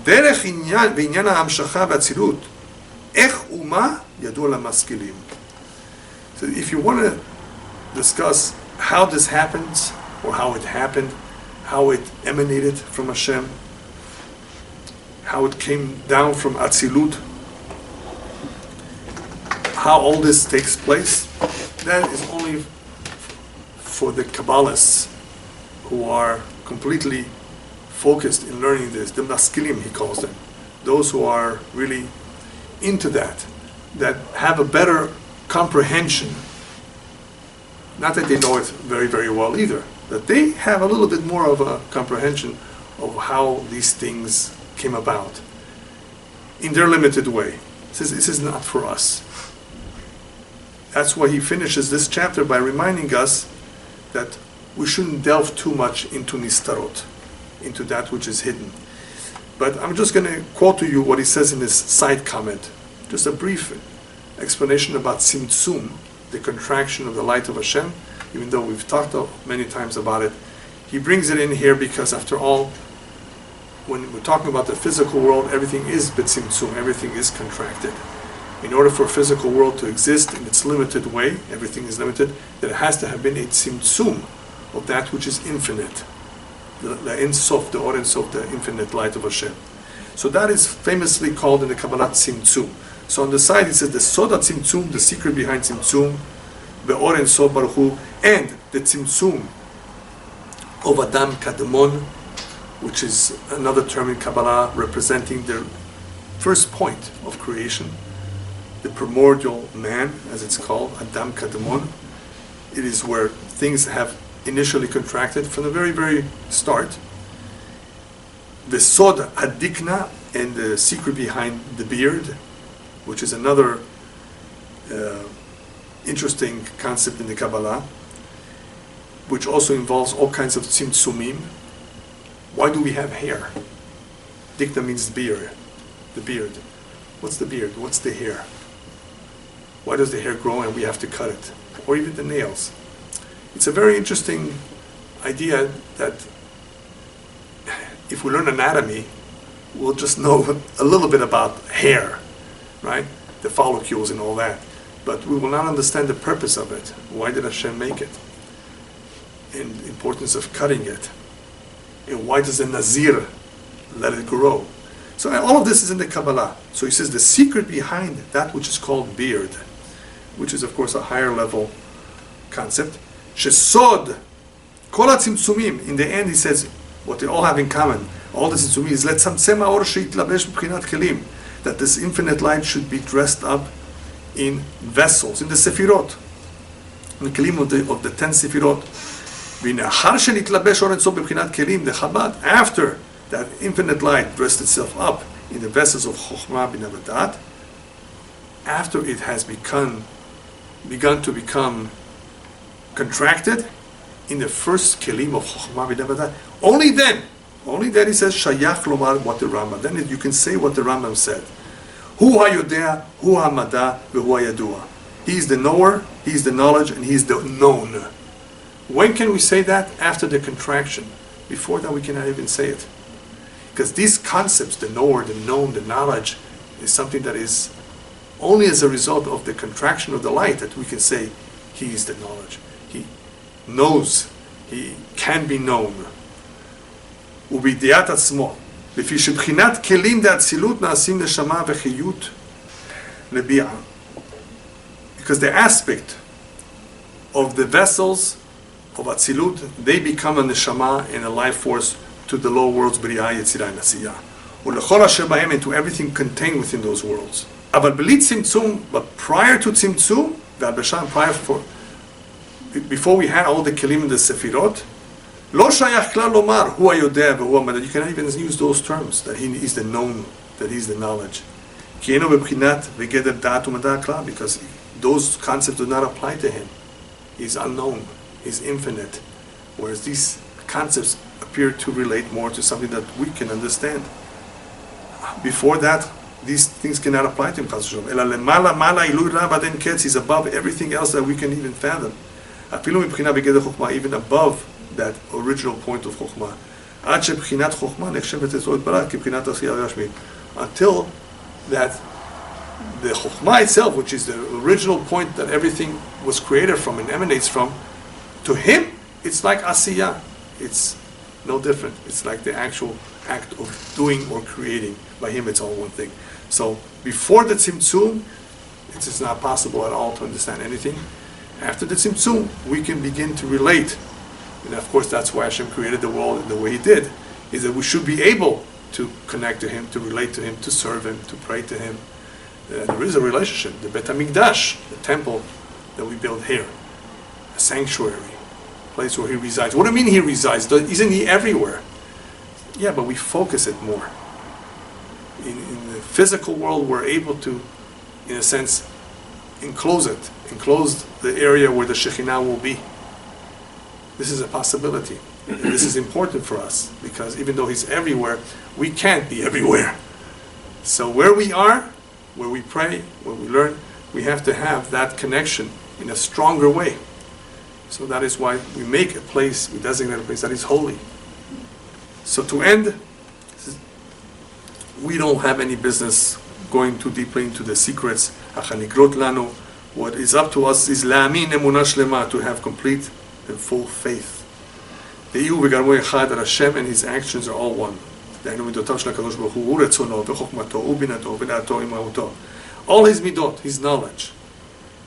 derech v'inyan ha'amshacha v'atzilut, ech uma yadu lamaskilim. So if you want to discuss how this happens, or how it happened, how it emanated from Hashem, how it came down from Atzilut, how all this takes place, that is only for the Kabbalists who are completely focused in learning this, the maskilim he calls them, those who are really into that have a better comprehension, not that they know it very, very well either, that they have a little bit more of a comprehension of how these things came about in their limited way. He says, this is not for us. That's why he finishes this chapter by reminding us that we shouldn't delve too much into nistarot, into that which is hidden. But I'm just going to quote to you what he says in his side comment, just a brief explanation about tzimtzum, the contraction of the light of Hashem, even though we've talked many times about it. He brings it in here because, after all, when we're talking about the physical world, everything is b'tzimtzum, everything is contracted. In order for a physical world to exist in its limited way, everything is limited, there has to have been a tzimtzum of that which is infinite. The Ein Sof, the Or Ein Sof, the infinite light of Hashem. So that is famously called in the Kabbalah tzimtzum. So on the side it says the Soda tzimtzum, the secret behind tzimtzum, the Or Ein Sof Baruch Hu, and the tzimtzum of Adam Kadmon, which is another term in Kabbalah representing the first point of creation, the primordial man, as it's called, Adam Kadmon. It is where things have initially contracted from the very, very start. The Sod Hadikna, and the secret behind the beard, which is another interesting concept in the Kabbalah, which also involves all kinds of tzimtzumim. Why do we have hair? Dikna means beard, the beard. What's the beard? What's the hair? Why does the hair grow and we have to cut it? Or even the nails. It's a very interesting idea that if we learn anatomy, we'll just know a little bit about hair, right? The follicles and all that. But we will not understand the purpose of it. Why did Hashem make it? And the importance of cutting it. And why does the Nazir let it grow? So all of this is in the Kabbalah. So he says the secret behind that which is called beard, which is of course a higher level concept. Shesod, kol hatzimtzumim. In the end he says, what they all have in common, all the tzimtzumim, is letzamtzem ha'or sheitlabesh b'bchinat kelim, that this infinite light should be dressed up in vessels, in the sefirot. the kelim of the 10 sefirot. After that infinite light dressed itself up in the vessels of Chokhmah Bina V'Dat, after it has begun to become contracted in the first kelim of Chokhmah Bina V'Dat, only then he says Shayach Lomar what the Rambam. Then you can say what the Rambam said. Hu HaYodea, Hu HaMada, V'Hu HaYadua. He is the knower, he is the knowledge, and he is the known. When can we say that? After the contraction. Before that we cannot even say it. Because these concepts, the knower, the known, the knowledge, is something that is only as a result of the contraction of the light that we can say he is the knowledge. He knows, he can be known. ובידיעת עצמו, לפי שבחינת כלים דאצילות נעשים נשמה וחיות לביעה. Because the aspect of the vessels of Atzilut, they become a neshama and a life force to the lower worlds, B'riah, Yetzirah, and Asiyah. ולכל אשר בהם, and to everything contained within those worlds. אבל בלי צמצום, but prior to tzimtzum, before we had all the kelim and the sefirot, לא שייך כלל לומר, הוא היודע והוא המדע. You cannot even use those terms, that he is the known, that he is the knowledge. כי אינו בבחינת וגדר דעת ומדע כלל, because those concepts do not apply to him. He's unknown, he's infinite. Whereas these concepts appear to relate more to something that we can understand. Before that, these things cannot apply to him. אלא למעלה מעלה עילוי רב עד אין קץ, he's above everything else that we can even fathom. אפילו מבחינה בגדר חוכמה, even above that original point of חוכמה. עד שבחינת חוכמה נחשבת אצלו יתברך כבחינת עשייה רשמית. Until that the Chokhmah itself, which is the original point that everything was created from and emanates from, to him, it's like Asiyah. It's no different. It's like the actual act of doing or creating. By him, it's all one thing. So, before the Tzimtzum, it is not possible at all to understand anything. After the Tzimtzum, we can begin to relate. And of course, that's why Hashem created the world in the way He did, is that we should be able to connect to Him, to relate to Him, to serve Him, to pray to Him. There is a relationship. The Bet HaMikdash, the temple that we build here, a sanctuary, a place where He resides. What do you mean He resides? Isn't He everywhere? Yeah, but we focus it more. In the physical world, we're able to, in a sense, enclose the area where the Shekhinah will be. This is a possibility. This is important for us, because even though He's everywhere, we can't be everywhere. So where we are, where we pray, where we learn, we have to have that connection in a stronger way. So that is why we make a place, we designate a place that is holy. So to end, we don't have any business going too deeply into the secrets. What is up to us is la'amin emunah shlema, to have complete and full faith. The that Hashem and His actions are all one. All His midot, His knowledge,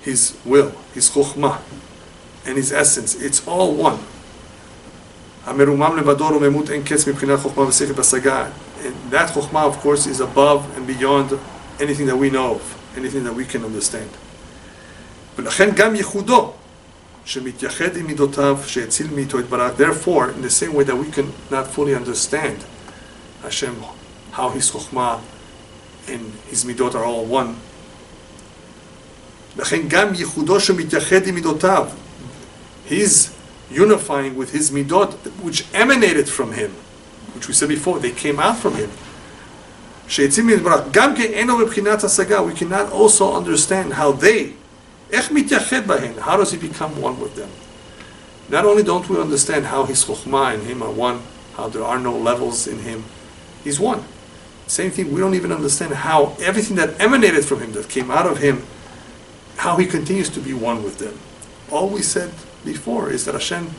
His will, His chokhmah, and His essence, it's all one. And that chokhmah, of course, is above and beyond anything that we know of, anything that we can understand. Therefore, in the same way that we can not fully understand Hashem, how His chokhmah and His midot are all one, He's unifying with His midot, which emanated from Him, which we said before, they came out from Him. We cannot also understand how how does He become one with them? Not only don't we understand how His chokhmah and Him are one, how there are no levels in Him, He's one. Same thing, we don't even understand how everything that emanated from Him, that came out of Him, how He continues to be one with them. All we said before is that Hashem,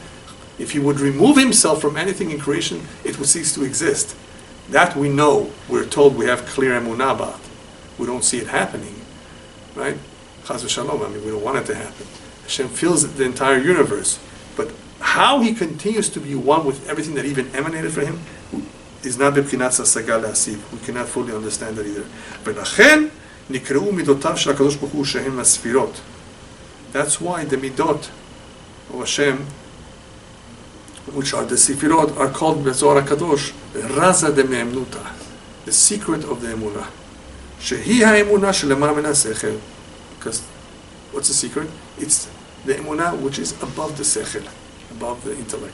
if He would remove Himself from anything in creation, it would cease to exist. That we know, we're told we have clear emunah about. We don't see it happening, right? Chas v'shalom, we don't want it to happen. Hashem fills the entire universe. But how He continues to be one with everything that even emanated from Him is not b'bchinat sasaga le'asiv. We cannot fully understand that either. That's why the midot of Hashem, which are the Sifirot, are called Bezohar HaKadosh, Raza de Me'emnuta, the secret of the Emunah. Shehi ha'emunah shelema min ha'sechel. Because what's the secret? It's the Emunah which is above the Sechel, above the intellect.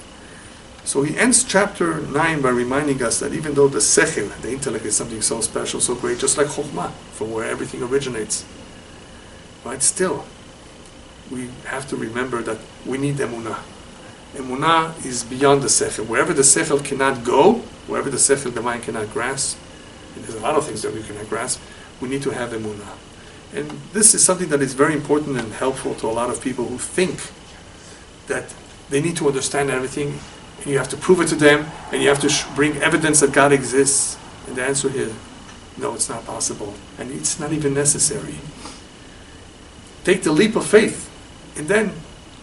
So he ends chapter 9 by reminding us that even though the Sechel, the intellect, is something so special, so great, just like Chokhmah, from where everything originates, right? Still, we have to remember that we need Emunah. Emunah is beyond the Sechel. Wherever the Sechel cannot go, wherever the Sechel, the mind, cannot grasp, and there's a lot of things that we cannot grasp, we need to have Emunah. And this is something that is very important and helpful to a lot of people who think that they need to understand everything, and you have to prove it to them, and you have to bring evidence that God exists. And the answer is, no, it's not possible, and it's not even necessary. Take the leap of faith, and then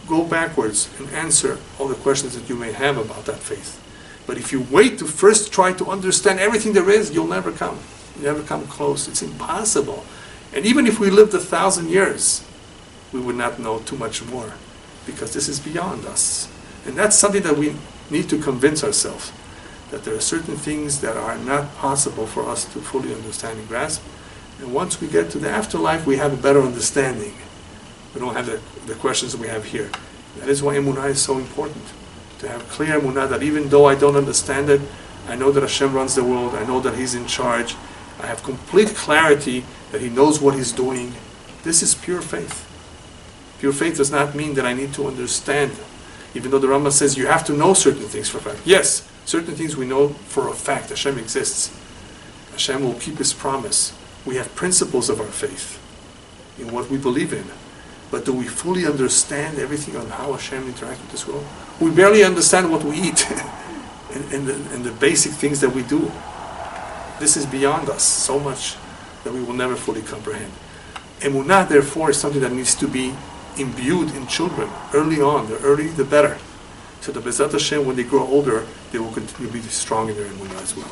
go backwards and answer all the questions that you may have about that faith. But if you wait to first try to understand everything there is, you'll never come. You'll never come close. It's impossible. And even if we lived 1,000 years, we would not know too much more, because this is beyond us. And that's something that we need to convince ourselves, that there are certain things that are not possible for us to fully understand and grasp. And once we get to the afterlife, we have a better understanding. We don't have the questions we have here. That is why Emunah is so important. To have clear Emunah that even though I don't understand it, I know that Hashem runs the world, I know that He's in charge, I have complete clarity that He knows what He's doing. This is pure faith. Pure faith does not mean that I need to understand. Even though the Rambam says you have to know certain things for a fact. Yes, certain things we know for a fact. Hashem exists. Hashem will keep His promise. We have principles of our faith in what we believe in. But do we fully understand everything on how Hashem interacts with this world? We barely understand what we eat and the basic things that we do. This is beyond us so much that we will never fully comprehend. Emunah, therefore, is something that needs to be imbued in children early on. The earlier, the better. So the Bezat Hashem, when they grow older, they will continue to be strong in their Emunah as well.